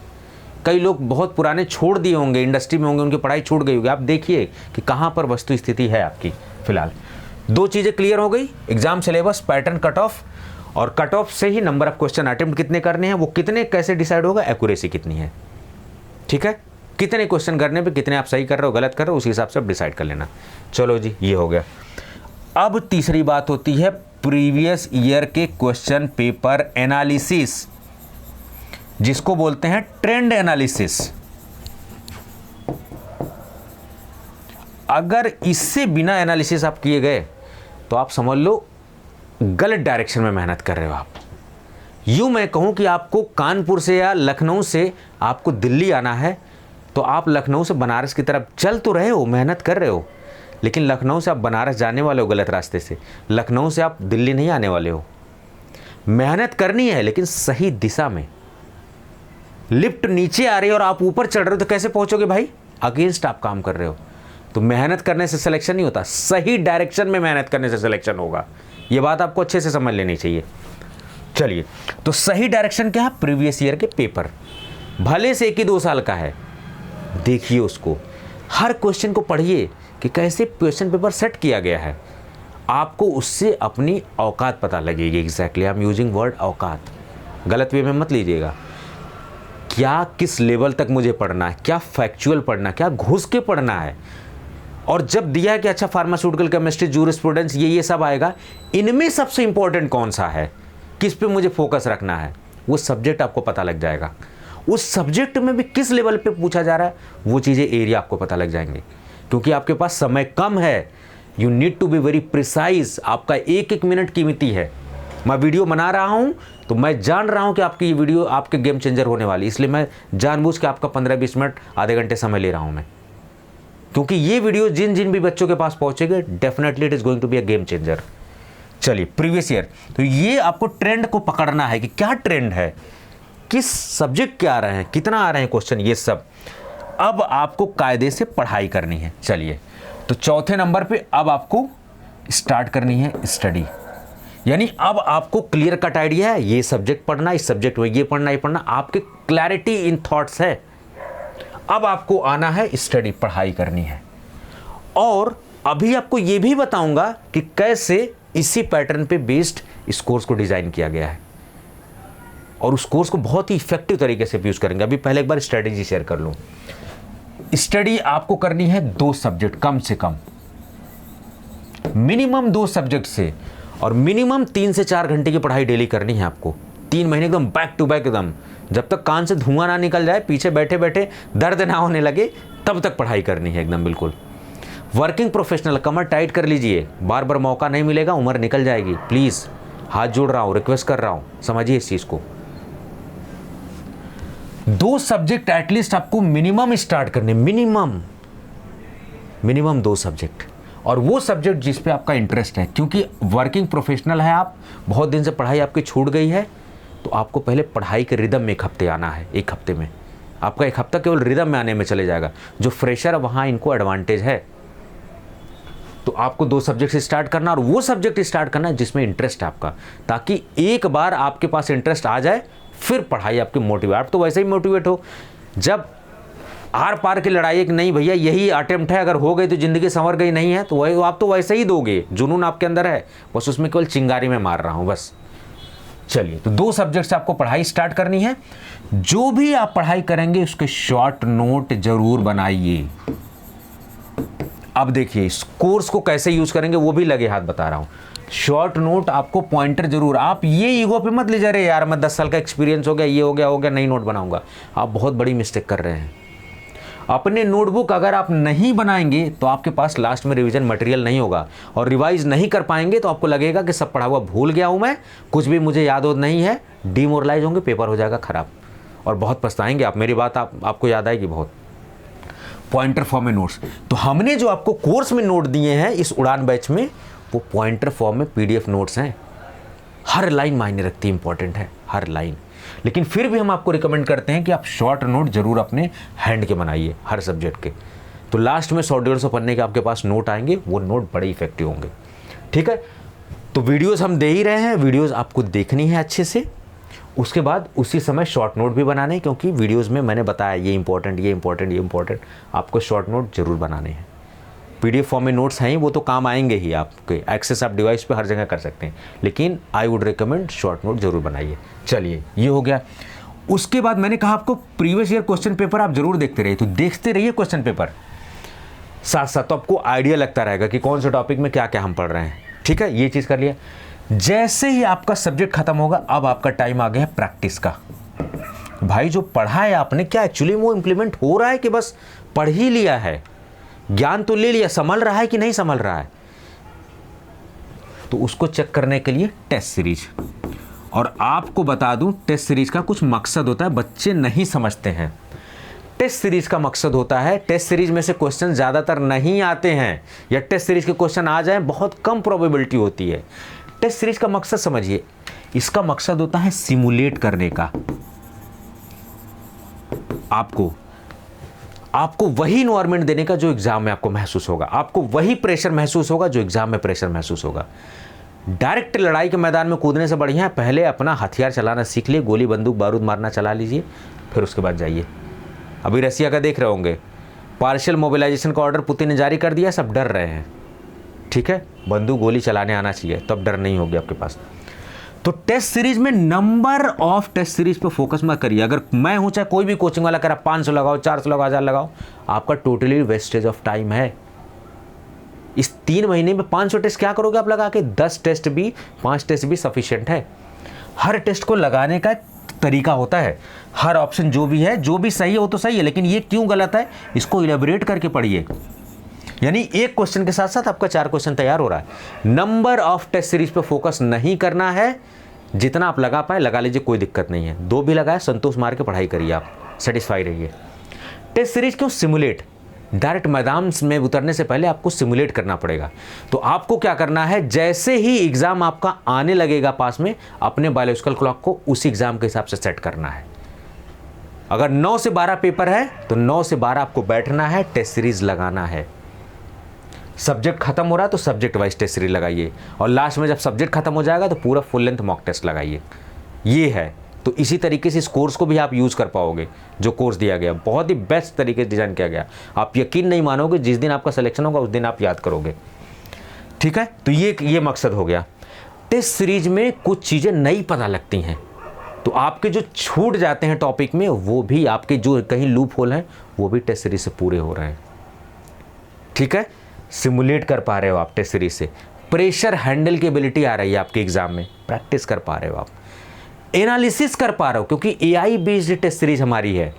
[SPEAKER 1] कई लोग बहुत पुराने छोड़ दिए होंगे, इंडस्ट्री में होंगे, उनकी पढ़ाई छूट गई होगी, आप देखिए कि कहाँ पर वस्तु स्थिति है आपकी फिलहाल। 2 चीज़ें क्लियर हो गई, exam syllabus, pattern, cut off, और कट ऑफ से ही नंबर ऑफ क्वेश्चन अटेम्प्ट कितने करने हैं, वो कितने कैसे डिसाइड होगा, एक्यूरेसी कितनी है, ठीक है। कितने क्वेश्चन करने पे कितने आप सही कर रहे हो, गलत कर रहे हो, उसी हिसाब से आप डिसाइड कर लेना। चलो जी, ये हो गया। अब तीसरी बात होती है प्रीवियस ईयर के क्वेश्चन पेपर एनालिसिस, जिसको बोलते हैं ट्रेंड एनालिसिस। अगर इससे बिना एनालिसिस आप किए गए तो आप समझ लो गलत डायरेक्शन में मेहनत कर रहे हो आप। यूं मैं कहूं कि आपको कानपुर से या लखनऊ से आपको दिल्ली आना है, तो आप लखनऊ से बनारस की तरफ चल तो रहे हो, मेहनत कर रहे हो, लेकिन लखनऊ से आप बनारस जाने वाले हो गलत रास्ते से, लखनऊ से आप दिल्ली नहीं आने वाले हो। मेहनत करनी है लेकिन सही दिशा में। लिफ्ट नीचे आ रही है और आप ऊपर चढ़ रहे हो, तो कैसे पहुंचोगे भाई, अगेंस्ट आप काम कर रहे हो। तो मेहनत करने से सिलेक्शन नहीं होता, सही डायरेक्शन में मेहनत करने से सिलेक्शन होगा। ये बात आपको अच्छे से समझ लेनी चाहिए। चलिए, तो सही डायरेक्शन क्या है, प्रीवियस ईयर के पेपर, भले से 1 ही 2 साल का है, देखिए उसको, हर क्वेश्चन को पढ़िए कि कैसे क्वेश्चन पेपर सेट किया गया है। आपको उससे अपनी औकात पता लगेगी। Exactly, I am using word औकात, गलत वे में मत लीजिएगा। क्या किस लेवल तक मुझे पढ़ना है, क्या फैक्चुअल पढ़ना है, क्या घुस के पढ़ना है। और जब दिया है कि अच्छा फार्मास्यूटिकल केमिस्ट्री, जूरिस्प्रूडेंस, ये सब आएगा, इनमें सबसे इंपॉर्टेंट कौन सा है, किस पे मुझे फोकस रखना है, वो सब्जेक्ट आपको पता लग जाएगा। उस सब्जेक्ट में भी किस लेवल पे पूछा जा रहा है, वो चीज़ें, एरिया आपको पता लग जाएंगे, क्योंकि आपके पास समय कम है। You need to be very precise. आपका 1-1 मिनट कीमती है। मैं वीडियो बना रहा हूँ तो मैं जान रहा हूँ कि आपकी ये वीडियो आपके गेम चेंजर होने वाली, इसलिए मैं जानबूझ के आपका 15-20 मिनट, आधे घंटे समय ले रहा हूँ मैं, क्योंकि ये वीडियो जिन जिन भी बच्चों के पास पहुँचेगा, definitely it is going to be a game changer. चलिए, प्रीवियस ईयर, तो ये आपको ट्रेंड को पकड़ना है कि क्या ट्रेंड है, किस सब्जेक्ट के आ रहे हैं, कितना आ रहे हैं क्वेश्चन, ये सब अब आपको कायदे से पढ़ाई करनी है। चलिए, तो चौथे नंबर पे अब आपको स्टार्ट करनी है स्टडी। यानी अब आपको क्लियर कट आइडिया है, ये सब्जेक्ट पढ़ना, इस सब्जेक्ट में ये पढ़ना, ये पढ़ना, आपके क्लैरिटी इन थॉट्स है। अब आपको आना है स्टडी, पढ़ाई करनी है। और अभी आपको ये भी बताऊंगा कि कैसे इसी पैटर्न पे बेस्ड इस कोर्स को डिजाइन किया गया है, और उस कोर्स को बहुत ही इफेक्टिव तरीके से यूज करेंगे। अभी पहले एक बार स्ट्रेटेजी शेयर कर लूं। स्टडी आपको करनी है 2 सब्जेक्ट, कम से कम मिनिमम 2 सब्जेक्ट से, और मिनिमम 3 से 4 घंटे की पढ़ाई डेली करनी है आपको। 3 महीने एकदम बैक टू बैक, एकदम जब तक कान से धुआं ना निकल जाए, पीछे बैठे बैठे दर्द ना होने लगे, तब तक पढ़ाई करनी है एकदम बिल्कुल। वर्किंग प्रोफेशनल, कमर टाइट कर लीजिए, बार बार मौका नहीं मिलेगा, उम्र निकल जाएगी। प्लीज़ हाथ जोड़ रहा हूँ, रिक्वेस्ट कर रहा हूँ, समझिए इस चीज़ को। 2 सब्जेक्ट एटलीस्ट आपको मिनिमम स्टार्ट करने, मिनिमम 2 सब्जेक्ट, और वो सब्जेक्ट जिस पे आपका इंटरेस्ट है। क्योंकि वर्किंग प्रोफेशनल है आप, बहुत दिन से पढ़ाई आपकी छूट गई है, तो आपको पहले पढ़ाई के रिदम में 1 हफ्ते आना है। 1 हफ्ते में आपका 1 हफ्ता केवल रिदम में आने में चले जाएगा। जो फ्रेशर है वहाँ इनको एडवांटेज है। तो आपको 2 सब्जेक्ट से स्टार्ट करना, और वो सब्जेक्ट स्टार्ट करना है जिसमें इंटरेस्ट है आपका, ताकि एक बार आपके पास इंटरेस्ट आ जाए, फिर पढ़ाई आपकी मोटिवेट। आप तो वैसे ही मोटिवेट हो, जब आर पार की लड़ाई है कि नहीं भैया यही अटेम्प्ट है, अगर हो गई तो ज़िंदगी संवर गई, नहीं है तो वही आप तो वैसे ही दोगे, जुनून आपके अंदर है, बस उसमें केवल चिंगारी में मार रहा हूँ बस। चलिए, तो 2 सब्जेक्ट से आपको पढ़ाई स्टार्ट करनी है। जो भी आप पढ़ाई करेंगे उसके शॉर्ट नोट जरूर बनाइए। अब देखिए इस कोर्स को कैसे यूज करेंगे वो भी लगे हाथ बता रहा हूं। शॉर्ट नोट आपको पॉइंटर जरूर, आप ये ईगो पे मत ले जा रहे यार मैं 10 साल का एक्सपीरियंस हो गया, ये हो गया नहीं नोट बनाऊंगा। आप बहुत बड़ी मिस्टेक कर रहे हैं। अपने नोटबुक अगर आप नहीं बनाएंगे तो आपके पास लास्ट में रिवीजन मटेरियल नहीं होगा, और रिवाइज नहीं कर पाएंगे तो आपको लगेगा कि सब पढ़ा हुआ भूल गया हूं मैं, कुछ भी मुझे याद नहीं है, डिमोरलाइज होंगे, पेपर हो जाएगा खराब, और बहुत पछताएंगे आप। मेरी बात आपको याद आएगी बहुत। पॉइंटर फॉर्म में नोट्स, तो हमने जो आपको कोर्स में नोट दिए हैं इस उड़ान बैच में, वो पॉइंटर फॉर्म में पीडीएफ नोट्स हैं। हर लाइन मायने रखती है, इंपॉर्टेंट है हर लाइन। लेकिन फिर भी हम आपको रिकमेंड करते हैं कि आप शॉर्ट नोट जरूर अपने हैंड के बनाइए हर सब्जेक्ट के। तो लास्ट में 100-150 पन्ने के आपके पास नोट आएंगे, वो नोट बड़े इफेक्टिव होंगे। ठीक है, तो वीडियोस हम दे ही रहे हैं, वीडियोस आपको देखनी है अच्छे से, उसके बाद उसी समय शॉर्ट नोट भी बनाने, क्योंकि वीडियोस में मैंने बताया ये इंपॉर्टेंट, आपको शॉर्ट नोट जरूर बनाने हैं। पीडीएफ फॉर्म में नोट्स हैं, वो तो काम आएंगे ही आपके, एक्सेस आप डिवाइस पे हर जगह कर सकते हैं, लेकिन I would recommend short note जरूर बनाइए। चलिए, ये हो गया। उसके बाद मैंने कहा आपको प्रीवियस ईयर क्वेश्चन पेपर आप जरूर देखते रहिए, तो देखते रहिए क्वेश्चन पेपर साथ साथ, तो आपको आइडिया लगता रहेगा कि कौन से टॉपिक में क्या क्या हम पढ़ रहे हैं। ठीक है, ये चीज़ कर लिया। जैसे ही आपका सब्जेक्ट खत्म होगा, अब आपका टाइम आ गया प्रैक्टिस का। भाई जो पढ़ा है आपने, क्या एक्चुअली वो इंप्लीमेंट हो रहा है कि बस पढ़ ही लिया है, ज्ञान तो ले लिया, संभल रहा है कि नहीं संभल रहा है, तो उसको चेक करने के लिए टेस्ट सीरीज। और आपको बता दूं, टेस्ट सीरीज का कुछ मकसद होता है, बच्चे नहीं समझते हैं। टेस्ट सीरीज का मकसद होता है, टेस्ट सीरीज में से क्वेश्चन ज़्यादातर नहीं आते हैं, या टेस्ट सीरीज के क्वेश्चन आ जाएं बहुत कम प्रोबेबिलिटी होती है। टेस्ट सीरीज का मकसद समझिए, इसका मकसद होता है सिमुलेट करने का। आपको वही इन्वायरमेंट देने का जो एग्जाम में आपको महसूस होगा, आपको वही प्रेशर महसूस होगा जो एग्जाम में प्रेशर महसूस होगा। डायरेक्ट लड़ाई के मैदान में कूदने से बढ़िया है पहले अपना हथियार चलाना सीख लिए, गोली बंदूक बारूद मारना चला लीजिए, फिर उसके बाद जाइए। अभी रसिया का देख रहे होंगे, पार्शियल मोबिलाइजेशन का ऑर्डर पुतिन ने जारी कर दिया, सब डर रहे हैं। ठीक है, बंदूक गोली चलाने आना चाहिए, तब डर नहीं होगी आपके पास। तो टेस्ट सीरीज में नंबर ऑफ टेस्ट सीरीज पे फोकस मत करिए। अगर मैं हूं, चाहे कोई भी कोचिंग वाला करा, 500 लगाओ, 400 लगाओ, 1000 लगाओ, आपका टोटली वेस्टेज ऑफ टाइम है। इस 3 महीने में 500 टेस्ट क्या करोगे आप लगा के? 10 टेस्ट भी, 5 टेस्ट भी सफिशिएंट है। हर टेस्ट को लगाने का तरीका होता है, हर ऑप्शन जो भी है, जो भी सही है वो तो सही है, लेकिन ये क्यों गलत है इसको इलेबोरेट करके पढ़िए। यानी एक क्वेश्चन के साथ साथ आपका 4 क्वेश्चन तैयार हो रहा है। नंबर ऑफ टेस्ट सीरीज पे फोकस नहीं करना है, जितना आप लगा पाए लगा लीजिए, कोई दिक्कत नहीं है। 2 भी लगाए, संतोष मार के पढ़ाई करिए, आप सेटिस्फाई रहिए। टेस्ट सीरीज क्यों? सिमुलेट, डायरेक्ट मैदान में उतरने से पहले आपको सिमुलेट करना पड़ेगा। तो आपको क्या करना है, जैसे ही एग्जाम आपका आने लगेगा पास में, अपने बायोलॉजिकल क्लॉक को उसी एग्जाम के हिसाब से सेट करना है। अगर 9 से 12 पेपर है तो 9 से 12 आपको बैठना है, टेस्ट सीरीज लगाना है। सब्जेक्ट खत्म हो रहा है तो सब्जेक्ट वाइज टेस्ट सीरीज लगाइए, और लास्ट में जब सब्जेक्ट खत्म हो जाएगा तो पूरा फुल लेंथ मॉक टेस्ट लगाइए। ये है, तो इसी तरीके से इस कोर्स को भी आप यूज़ कर पाओगे। जो कोर्स दिया गया बहुत ही बेस्ट तरीके से डिज़ाइन किया गया, आप यकीन नहीं मानोगे, जिस दिन आपका सिलेक्शन होगा उस दिन आप याद करोगे। ठीक है, तो ये मकसद हो गया। टेस्ट सीरीज में कुछ चीज़ें नई पता लगती हैं, तो आपके जो छूट जाते हैं टॉपिक में, वो भी आपके जो कहीं लूप होल हैं वो भी टेस्ट सीरीज से पूरे हो रहे हैं। ठीक है, सिमुलेट कर पा रहे हो आप टेस्ट सीरीज से, प्रेशर हैंडल की एबिलिटी आ रही है आपके एग्जाम में, प्रैक्टिस कर पा रहे हो आप, एनालिसिस कर पा रहे हो, क्योंकि एआई बेस्ड टेस्ट सीरीज हमारी है।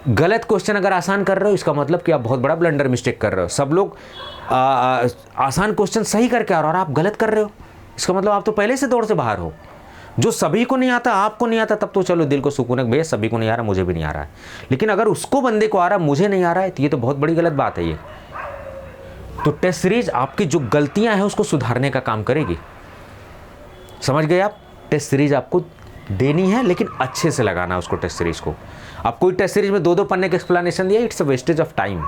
[SPEAKER 1] गलत क्वेश्चन अगर आसान कर रहे हो, इसका मतलब कि आप बहुत बड़ा ब्लंडर मिस्टेक कर रहे हो। सब लोग आसान क्वेश्चन सही करके आ रहे हो और आप गलत कर रहे हो, इसका मतलब आप तो पहले से दौड़ से बाहर हो। जो सभी को नहीं आता, आपको नहीं आता, तब तो चलो दिल को सुकून है, भैया सभी को नहीं आ रहा, मुझे भी नहीं आ रहा है। लेकिन अगर उसको बंदे को आ रहा है, मुझे नहीं आ रहा है, तो ये तो बहुत बड़ी गलत बात है ये। तो टेस्ट सीरीज आपकी जो गलतियां हैं उसको सुधारने का काम करेगी। समझ गए आप? टेस्ट सीरीज आपको देनी है, लेकिन अच्छे से लगाना है उसको टेस्ट सीरीज को। आप कोई टेस्ट सीरीज में 2-2 पन्ने का एक्सप्लेनेशन दिया, it's a wastage of time.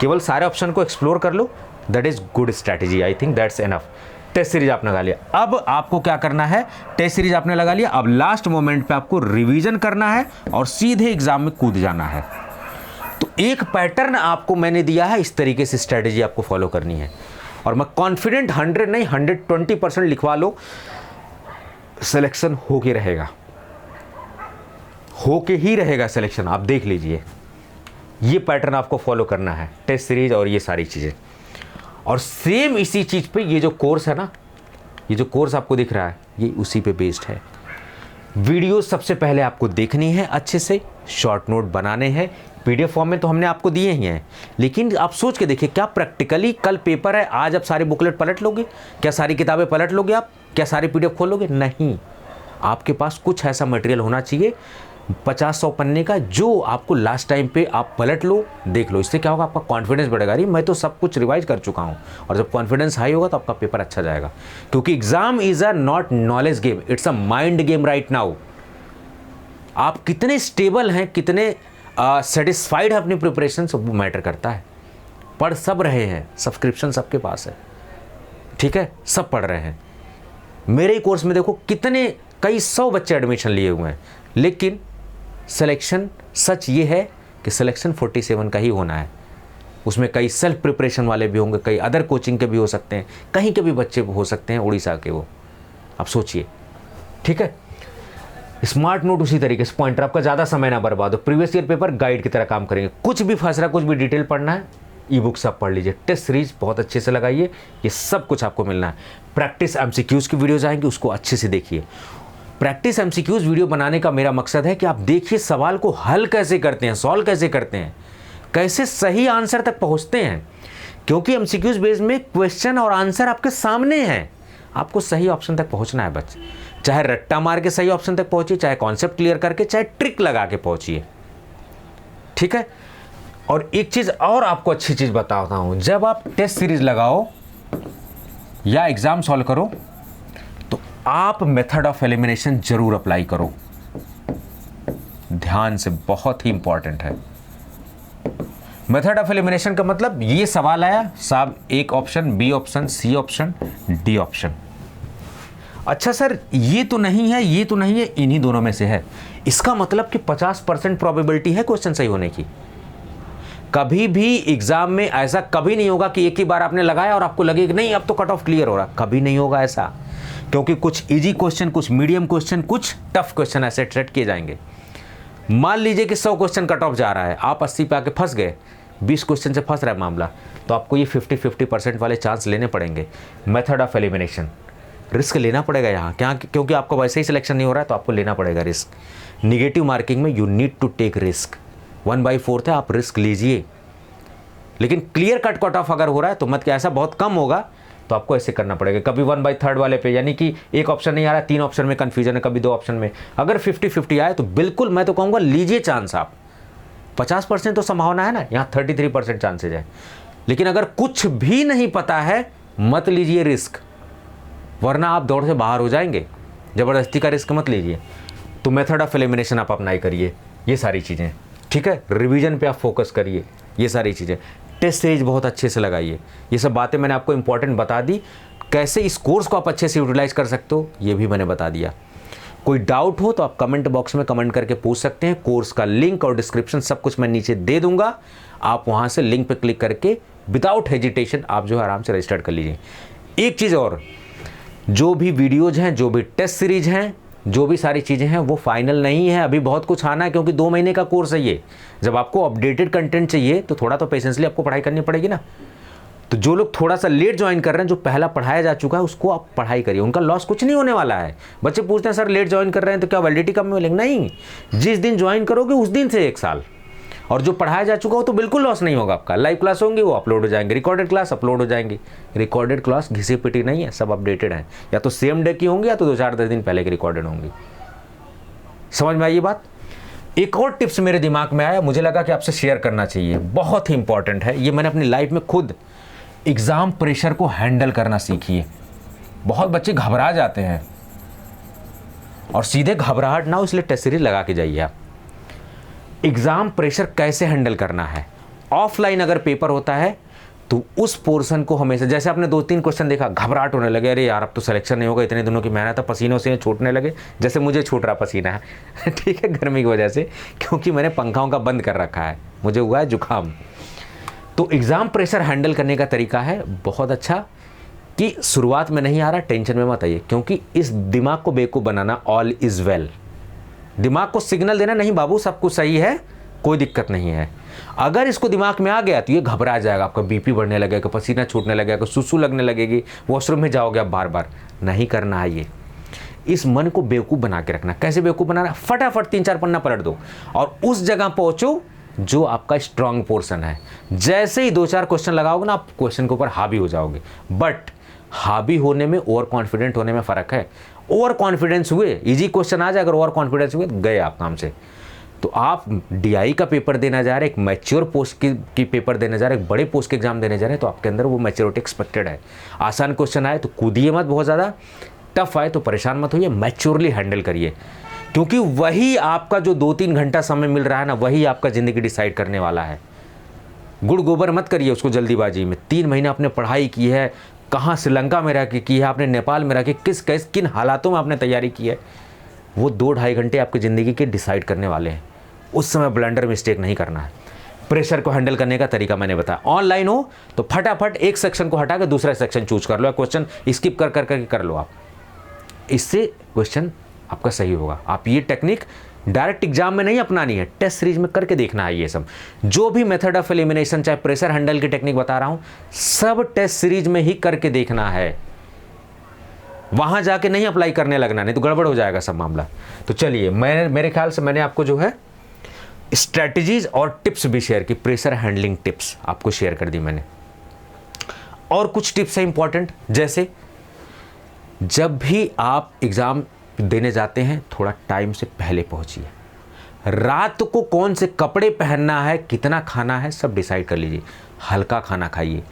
[SPEAKER 1] केवल सारे ऑप्शन को एक्सप्लोर कर लो, that is good strategy, I think that's enough. Test series आपने लगा लिया, अब आपको क्या करना है, टेस्ट सीरीज आपने लगा लिया, अब लास्ट मोमेंट पे आपको रिवीजन करना है और सीधे एग्जाम में कूद जाना है। तो एक पैटर्न आपको मैंने दिया है, इस तरीके से स्ट्रैटेजी आपको फॉलो करनी है। और मैं कॉन्फिडेंट 100 नहीं 120% लिखवा लो, सिलेक्शन होके रहेगा, होके ही रहेगा सिलेक्शन। आप देख लीजिए, ये पैटर्न आपको फॉलो करना है, टेस्ट सीरीज और ये सारी चीज़ें। और सेम इसी चीज़ पे ये जो कोर्स है ना, ये जो कोर्स आपको दिख रहा है, ये उसी पे बेस्ड है। वीडियो सबसे पहले आपको देखनी है अच्छे से, शॉर्ट नोट बनाने हैं, पीडीएफ फॉर्म में तो हमने आपको दिए ही हैं, लेकिन आप सोच के देखिए, क्या प्रैक्टिकली कल पेपर है, आज आप सारी बुकलेट पलट लोगे? क्या सारी किताबें पलट लोगे आप? क्या सारी पीडीएफ खोल लोगे? नहीं, आपके पास कुछ ऐसा मटेरियल होना चाहिए 50-100 पन्ने का, जो आपको लास्ट टाइम पे आप पलट लो, देख लो। इससे क्या होगा, आपका कॉन्फिडेंस बढ़ेगा। अरे मैं तो सब कुछ रिवाइज कर चुका हूँ, और जब कॉन्फिडेंस हाई होगा तो आपका पेपर अच्छा जाएगा। क्योंकि exam is a not knowledge game, it's a mind game right now. आप कितने स्टेबल हैं, कितने सेटिस्फाइड है अपनी प्रिपरेशन से, वो मैटर करता है। पढ़ सब रहे हैं, सब्सक्रिप्शन सबके पास है, ठीक है, सब पढ़ रहे हैं। मेरे ही कोर्स में देखो कितने, कई 100 बच्चे एडमिशन लिए हुए हैं, लेकिन सिलेक्शन, सच ये है कि सिलेक्शन 47 का ही होना है। उसमें कई सेल्फ प्रिपरेशन वाले भी होंगे, कई अदर कोचिंग के भी हो सकते हैं, कहीं के भी बच्चे हो सकते हैं, उड़ीसा के वो, आप सोचिए। ठीक है, स्मार्ट नोट उसी तरीके से, पॉइंटर, आपका ज़्यादा समय ना बर्बाद हो। प्रीवियस ईयर पेपर गाइड की तरह काम करेंगे, कुछ भी फंस रहा, कुछ भी डिटेल पढ़ना है, ई बुक सब पढ़ लीजिए। टेस्ट सीरीज बहुत अच्छे से लगाइए, ये सब कुछ आपको मिलना है। प्रैक्टिस एमसीक्यूज़ की वीडियोज़ आएंगी, उसको अच्छे से देखिए। प्रैक्टिस एमसीक्यूज़ वीडियो बनाने का मेरा मकसद है कि आप देखिए सवाल को हल कैसे करते हैं, सॉल्व कैसे करते हैं, कैसे सही आंसर तक पहुंचते हैं। क्योंकि एमसीक्यूज़ बेस में क्वेश्चन और आंसर आपके सामने हैं, आपको सही ऑप्शन तक पहुंचना है बच्चे। चाहे रट्टा मार के सही ऑप्शन तक पहुंचिए, चाहे कॉन्सेप्ट क्लियर करके, चाहे ट्रिक लगा के पहुंचिए। ठीक है, और एक चीज़ और आपको अच्छी चीज़ बताता हूं, जब आप टेस्ट सीरीज लगाओ या एग्ज़ाम सॉल्व करो, तो आप मेथड ऑफ एलिमिनेशन जरूर अप्लाई करो, ध्यान से, बहुत ही इंपॉर्टेंट है। मेथड ऑफ एलिमिनेशन का मतलब, ये सवाल आया साहब, एक option, B option, C option, D option. अच्छा सर, ये तो नहीं है, ये तो नहीं है, इन्हीं दोनों में से है, इसका मतलब कि 50% प्रोबेबिलिटी है क्वेश्चन सही होने की। कभी भी एग्जाम में ऐसा कभी नहीं होगा कि एक ही बार आपने लगाया और आपको लगे कि नहीं अब तो कट ऑफ क्लियर हो रहा, कभी नहीं होगा ऐसा। क्योंकि कुछ इजी क्वेश्चन, कुछ मीडियम क्वेश्चन, कुछ टफ क्वेश्चन ऐसे सेट किए जाएंगे। मान लीजिए कि 100 क्वेश्चन कट ऑफ जा रहा है, आप 80 पे आके फंस गए, 20 क्वेश्चन से फंस रहा है मामला, तो आपको ये 50-50% वाले चांस लेने पड़ेंगे। मेथड ऑफ एलिमिनेशन, रिस्क लेना पड़ेगा यहाँ, क्या, क्योंकि आपको वैसे ही सिलेक्शन नहीं हो रहा है, तो आपको लेना पड़ेगा रिस्क। निगेटिव मार्किंग में you need to take risk, 1/4 है, आप रिस्क लीजिए। लेकिन क्लियर कट ऑफ अगर हो रहा है तो मत, क्या ऐसा बहुत कम होगा, तो आपको ऐसे करना पड़ेगा। कभी 1/3 वाले पे, यानी कि एक ऑप्शन नहीं आ रहा, 3 ऑप्शन में कन्फ्यूजन है, कभी 2 ऑप्शन में, अगर 50-50 आए तो बिल्कुल मैं तो कहूँगा लीजिए चांस आप। 50% तो संभावना है ना, यहाँ 33% चांसेज है। लेकिन अगर कुछ भी नहीं पता है, मत लीजिए रिस्क, वरना आप दौड़ से बाहर हो जाएंगे। ज़बरदस्ती का रिस्क मत लीजिए। तो मेथड ऑफ एलिमिनेशन आप अप्लाई करिए, ये सारी चीज़ें, ठीक है। रिवीजन पे आप फोकस करिए, ये सारी चीज़ें। टेस्ट सीरीज बहुत अच्छे से लगाइए। ये सब बातें मैंने आपको इंपॉर्टेंट बता दी। कैसे इस कोर्स को आप अच्छे से यूटिलाइज कर सकते हो ये भी मैंने बता दिया। कोई डाउट हो तो आप कमेंट बॉक्स में कमेंट करके पूछ सकते हैं। कोर्स का लिंक और डिस्क्रिप्शन सब कुछ मैं नीचे दे दूंगा, आप वहाँ से लिंक पे क्लिक करके विदाउट हेजिटेशन आप जो है आराम से रजिस्टर कर लीजिए। एक चीज़ और, जो भी वीडियोज़ हैं, जो भी टेस्ट सीरीज हैं, जो भी सारी चीज़ें हैं वो फाइनल नहीं है, अभी बहुत कुछ आना है, क्योंकि 2 महीने का कोर्स है ये। जब आपको अपडेटेड कंटेंट चाहिए तो थोड़ा तो पेशेंसली आपको पढ़ाई करनी पड़ेगी ना। तो जो लोग थोड़ा सा लेट ज्वाइन कर रहे हैं, जो पहला पढ़ाया जा चुका है उसको आप पढ़ाई करिए, उनका लॉस कुछ नहीं होने वाला है। बच्चे पूछते हैं सर लेट ज्वाइन कर रहे हैं तो क्या वैलिडिटी कम मिलेगी? नहीं, जिस दिन ज्वाइन करोगे उस दिन से 1 साल, और जो पढ़ाया जा चुका हो तो बिल्कुल लॉस नहीं होगा आपका। लाइव क्लास होंगी वो अपलोड हो जाएंगे, रिकॉर्डेड क्लास अपलोड हो जाएंगी। रिकॉर्डेड क्लास घिसी पिटी नहीं है, सब अपडेटेड है, या तो सेम डे की होंगी या तो 2-4-10 दिन पहले की रिकॉर्डेड होंगी। समझ में आई ये बात? एक और टिप्स मेरे दिमाग में आया, मुझे लगा कि आपसे शेयर करना चाहिए, बहुत ही इंपॉर्टेंट है ये। मैंने अपनी लाइफ में खुद एग्जाम प्रेशर को हैंडल करना सीखिए। बहुत बच्चे घबरा जाते हैं, और सीधे घबराहट ना हो इसलिए टेस्ट सीरीज लगा के जाइए आप। एग्जाम प्रेशर कैसे हैंडल करना है? ऑफलाइन अगर पेपर होता है तो उस पोर्शन को हमेशा, जैसे आपने 2-3 क्वेश्चन देखा, घबराहट होने लगे, अरे यार अब तो सिलेक्शन नहीं होगा, इतने दिनों की मेहनत है, पसीनों से छूटने लगे, जैसे मुझे छूट रहा पसीना है ठीक है, गर्मी की वजह से, क्योंकि मैंने पंखाओं का बंद कर रखा है, मुझे हुआ है जुकाम। तो एग्ज़ाम प्रेशर हैंडल करने का तरीका है बहुत अच्छा कि शुरुआत में नहीं आ रहा, टेंशन में मत आइए, क्योंकि इस दिमाग को बेवकूफ़ बनाना, ऑल इज़ वेल। दिमाग को सिग्नल देना, नहीं बाबू सब कुछ सही है, कोई दिक्कत नहीं है। अगर इसको दिमाग में आ गया तो ये घबरा जाएगा, आपका बीपी बढ़ने लगेगा, पसीना छूटने लगेगा, सुसु लगने लगेगी, वॉशरूम में जाओगे आप बार बार। नहीं करना है ये। इस मन को बेवकूफ़ बना के रखना। कैसे बेवकूफ़ बनाना? फटाफट 3-4 पन्ना पलट दो और उस जगह पहुँचो जो आपका स्ट्रांग पोर्शन है। जैसे ही 2-4 क्वेश्चन लगाओगे ना, आप क्वेश्चन के ऊपर हावी हो जाओगे। बट हावी होने में ओवर कॉन्फिडेंट होने में फ़र्क है। ओवर कॉन्फिडेंस हुए, इजी क्वेश्चन आ जाए, अगर ओवर कॉन्फिडेंस हुए तो गए आप काम से। तो आप डीआई का पेपर देना जा रहे हैं, एक मैच्योर पोस्ट की पेपर देने जा रहे हैं, एक बड़े पोस्ट के एग्जाम देने जा रहे हैं, तो आपके अंदर वो मैच्योरिटी एक्सपेक्टेड है। आसान क्वेश्चन आए तो कूदिए मत बहुत ज़्यादा, टफ आए तो परेशान मत होइए, मैच्योरली हैंडल करिए, क्योंकि वही आपका जो 2-3 घंटा समय मिल रहा है ना, वही आपका ज़िंदगी डिसाइड करने वाला है। गुड़ गोबर मत करिए उसको जल्दीबाजी में। 3 महीने आपने पढ़ाई की है, कहाँ श्रीलंका में रह के की है, आपने नेपाल में रह के किन हालातों में आपने तैयारी की है, वो 2-2.5 घंटे आपकी ज़िंदगी के डिसाइड करने वाले हैं। उस समय ब्लंडर मिस्टेक नहीं करना है। प्रेशर को हैंडल करने का तरीका मैंने बताया। ऑनलाइन हो तो फटाफट एक सेक्शन को हटा के दूसरा सेक्शन चूज कर लो, क्वेश्चन स्किप कर करके कर लो आप, इससे क्वेश्चन आपका सही होगा। आप ये टेक्निक डायरेक्ट एग्जाम में नहीं अपनानी है, टेस्ट सीरीज में करके देखना है। ये सब जो भी मेथड ऑफ एलिमिनेशन, चाहे प्रेशर हैंडल की टेक्निक बता रहा हूं, सब टेस्ट सीरीज में ही करके देखना है। वहां जाके नहीं अप्लाई करने लगना, नहीं तो गड़बड़ हो जाएगा सब मामला। तो चलिए, मेरे ख्याल से मैंने आपको जो है स्ट्रैटेजीज और टिप्स भी शेयर की, प्रेशर हैंडलिंग टिप्स आपको शेयर कर दी मैंने। और कुछ टिप्स है इंपॉर्टेंट, जैसे जब भी आप एग्जाम देने जाते हैं थोड़ा टाइम से पहले पहुंचिए। रात को कौन से कपड़े पहनना है, कितना खाना है, सब डिसाइड कर लीजिए। हल्का खाना खाइए,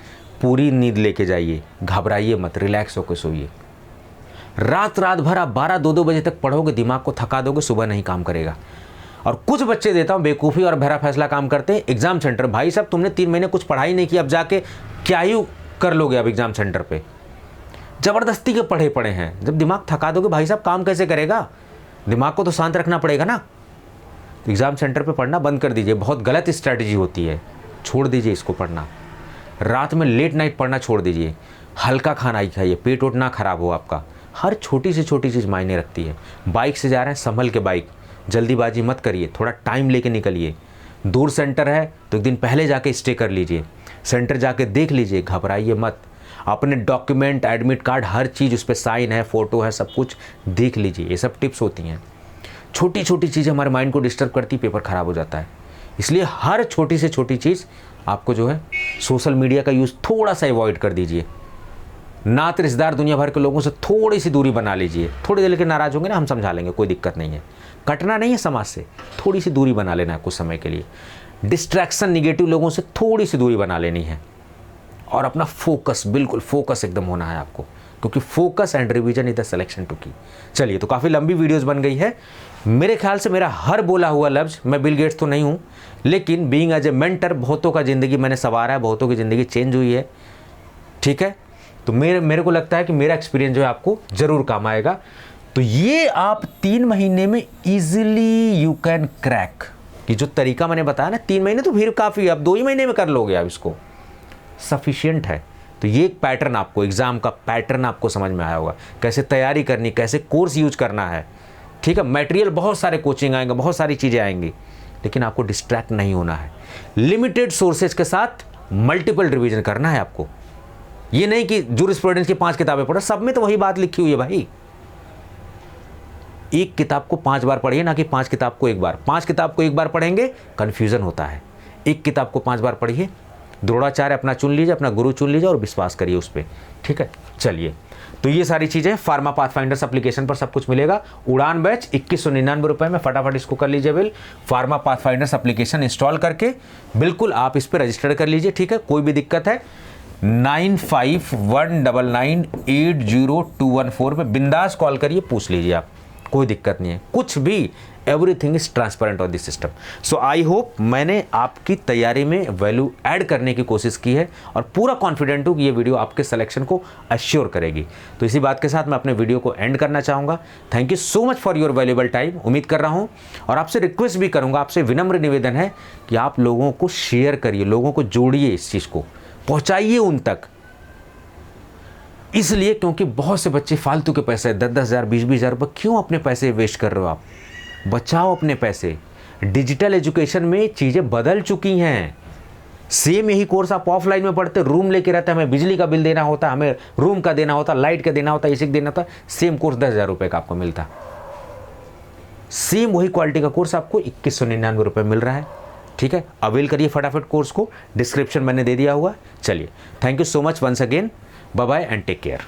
[SPEAKER 1] पूरी नींद लेके जाइए, घबराइए मत, रिलैक्स होकर सोइए। रात भर आप 12-2 बजे तक पढ़ोगे, दिमाग को थका दोगे, सुबह नहीं काम करेगा। और कुछ बच्चे देता हूं बेवकूफ़ी और बहरा फैसला काम करते हैं एग्जाम सेंटर। भाई साहब तुमने 3 महीने कुछ पढ़ाई नहीं की, अब जाके क्या ही कर लोगे अब एग्जाम सेंटर पे? जबरदस्ती के पढ़े पड़े हैं। जब दिमाग थका दोगे भाई साहब काम कैसे करेगा? दिमाग को तो शांत रखना पड़ेगा ना। तो एग्जाम सेंटर पे पढ़ना बंद कर दीजिए, बहुत गलत स्ट्रैटेजी होती है, छोड़ दीजिए इसको पढ़ना। रात में लेट नाइट पढ़ना छोड़ दीजिए, हल्का खाना ही खाइए, पेट वोट ना खराब हो आपका। हर छोटी से छोटी चीज़ मायने रखती है। बाइक से जा रहे हैं, संभल के बाइक, जल्दीबाजी मत करिए, थोड़ा टाइम लेके निकलिए। दूर सेंटर है तो एक दिन पहले जाके स्टे कर लीजिए, सेंटर जाके देख लीजिए, घबराइए मत। अपने डॉक्यूमेंट, एडमिट कार्ड, हर चीज़ उस पर साइन है, फ़ोटो है, सब कुछ देख लीजिए। ये सब टिप्स होती हैं। छोटी छोटी चीज़ें हमारे माइंड को डिस्टर्ब करती, पेपर ख़राब हो जाता है। इसलिए हर छोटी से छोटी चीज़ आपको जो है, सोशल मीडिया का यूज़ थोड़ा सा अवॉइड कर दीजिए। नात रिश्तेदार दुनिया भर के लोगों से थोड़ी सी दूरी बना लीजिए। थोड़ी देर के नाराज़ होंगे ना, हम समझा लेंगे, कोई दिक्कत नहीं है। कटना नहीं है समाज से, थोड़ी सी दूरी बना लेना है कुछ समय के लिए। डिस्ट्रैक्शन, निगेटिव लोगों से थोड़ी सी दूरी बना लेनी है। और अपना फोकस, बिल्कुल फोकस एकदम होना है आपको, क्योंकि focus and revision is the selection to key. चलिए, तो काफ़ी लंबी वीडियोस बन गई है। मेरे ख्याल से मेरा हर बोला हुआ लफ्ज़, मैं बिल गेट्स तो नहीं हूँ, लेकिन बीइंग एज ए मेंटर बहुतों का ज़िंदगी मैंने संवारा है, बहुतों की ज़िंदगी चेंज हुई है, ठीक है। तो मेरे को लगता है कि मेरा एक्सपीरियंस जो है आपको ज़रूर काम आएगा। तो ये आप 3 महीने में ईजिली यू कैन क्रैक, कि जो तरीका मैंने बताया ना, 3 महीने तो फिर काफ़ी है, अब 2 ही महीने में कर लोगे आप, इसको सफिशिएंट है। तो ये एक पैटर्न आपको, एग्ज़ाम का पैटर्न आपको समझ में आया होगा, कैसे तैयारी करनी, कैसे कोर्स यूज करना है, ठीक है। मटेरियल बहुत सारे कोचिंग आएंगे, बहुत सारी चीज़ें आएंगी, लेकिन आपको डिस्ट्रैक्ट नहीं होना है। लिमिटेड सोर्सेज के साथ मल्टीपल रिवीजन करना है आपको। ये नहीं कि जूरिस्प्रूडेंस की 5 किताबें पढ़ो, सब में तो वही बात लिखी हुई है भाई। एक किताब को 5 बार पढ़िए, ना कि 5 किताब को एक बार। 5 किताब को एक बार पढ़ेंगे कन्फ्यूज़न होता है, एक किताब को 5 बार पढ़िए। द्रोणाचार्य अपना चुन लीजिए, अपना गुरु चुन लीजिए और विश्वास करिए उस पर, ठीक है। चलिए, तो ये सारी चीज़ें फार्मा पाथफाइंडर्स एप्लीकेशन पर सब कुछ मिलेगा। उड़ान बैच 2199 रुपये में, फटाफट इसको कर लीजिए bill. Pharma Pathfinders application install करके बिल्कुल आप इस पर रजिस्टर कर लीजिए, ठीक है। कोई भी दिक्कत है 9519980214 पे बिंदास कॉल करिए, पूछ लीजिए आप, कोई दिक्कत नहीं है, कुछ भी, everything is transparent on this system. So I hope मैंने आपकी तैयारी में वैल्यू ऐड करने की कोशिश की है, और पूरा कॉन्फिडेंट हूँ कि ये वीडियो आपके सिलेक्शन को अश्योर करेगी। तो इसी बात के साथ मैं अपने वीडियो को एंड करना चाहूँगा। Thank you so much for your valuable time. उम्मीद कर रहा हूँ, और आपसे रिक्वेस्ट भी करूँगा, आपसे विनम्र निवेदन है कि आप लोगों को शेयर करिए, लोगों को जोड़िए, इस चीज़ को पहुँचाइए उन तक। इसलिए क्योंकि बहुत से बच्चे फालतू के पैसे 10-10 हज़ार 20-20 हज़ार रुपये क्यों अपने पैसे वेस्ट कर रहे हो आप? बचाओ अपने पैसे। डिजिटल एजुकेशन में चीज़ें बदल चुकी हैं। सेम यही कोर्स आप ऑफलाइन में पढ़ते, रूम लेके रहते, हमें बिजली का बिल देना होता, हमें रूम का देना होता, लाइट का देना होता, एसी का देना होता, सेम कोर्स 10,000 रुपये का आपको मिलता। सेम वही क्वालिटी का कोर्स आपको 2199 रुपये मिल रहा है, ठीक है। अवेल करिए फटाफट कोर्स को, डिस्क्रिप्शन मैंने दे दिया हुआ। चलिए, thank you so much once again, bye bye and take care.